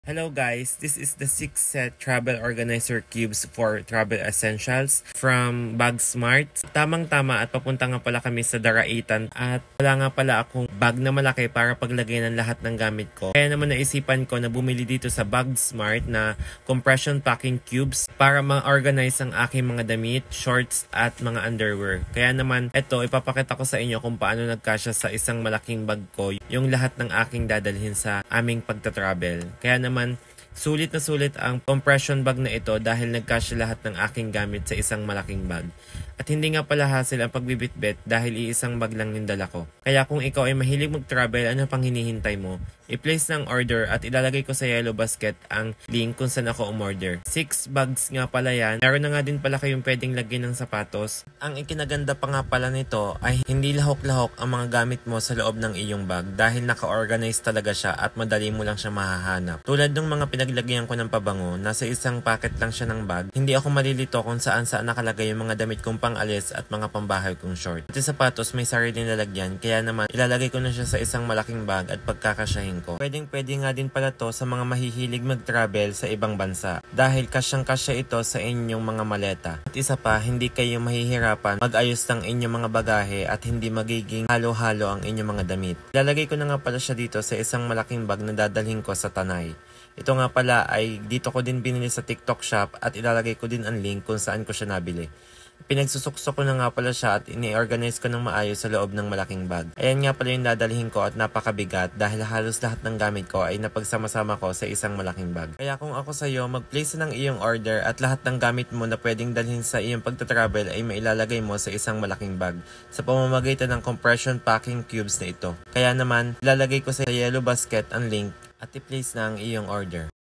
Hello guys, this is the 6 set travel organizer cubes for travel essentials from Bag Smart. Tamang-tama at papunta nga pala kami sa Daraitan at wala nga pala akong bag na malaki para paglagay ng lahat ng gamit ko. Kaya naman naisipan ko na bumili dito sa Bag Smart na compression packing cubes para ma-organize ang aking mga damit, shorts at mga underwear. Kaya naman ito ipapakita ko sa inyo kung paano nagkasya sa isang malaking bag ko yung lahat ng aking dadalhin sa aming pagta-travel. Kaya naman sulit na sulit ang compression bag na ito dahil nagkasya lahat ng aking gamit sa isang malaking bag. At hindi nga pala hassle ang pagbibitbit dahil iisang bag lang yung dala ko. Kaya kung ikaw ay mahilig mag-travel, ano pang hinihintay mo? I-place ng order at ilalagay ko sa yellow basket ang link kung saan ako umorder. 6 bags nga pala yan. Meron na nga din pala kayong pwedeng lagyan ng sapatos. Ang ikinaganda pa nga pala nito ay hindi lahok-lahok ang mga gamit mo sa loob ng iyong bag dahil naka-organize talaga siya at madali mo lang siya mahahanap. Tulad ng mga pinaglagyan ko ng pabango, nasa isang packet lang siya ng bag. Hindi ako malilito kung saan-saan nakalagay yung mga damit kong pang-alis at mga pambahay kong short. At sapatos may sariling lalagyan, kaya naman ilalagay ko na siya sa isang malaking bag at pagkakasyahin ko. Pwedeng-pwede nga din pala to sa mga mahihilig mag-travel sa ibang bansa dahil kasyang-kasya ito sa inyong mga maleta. At isa pa, hindi kayo mahihirapan mag-ayos ng inyong mga bagahe at hindi magiging halo-halo ang inyong mga damit. Ilalagay ko na nga pala siya dito sa isang malaking bag na dadalhin ko sa Tanay. Ito nga pala ay dito ko din binili sa TikTok shop at ilalagay ko din ang link kung saan ko siya nabili. Pinagsusukso ko na nga pala siya at ini-organize ko ng maayos sa loob ng malaking bag. Ayan nga pala yung dadalhin ko at napakabigat dahil halos lahat ng gamit ko ay napagsama-sama ko sa isang malaking bag. Kaya kung ako sa iyo, mag-place ng iyong order at lahat ng gamit mo na pwedeng dalhin sa iyong pagta-travel ay mailalagay mo sa isang malaking bag sa pamamagitan ng compression packing cubes na ito. Kaya naman, ilalagay ko sa yellow basket ang link at i-place na ang iyong order.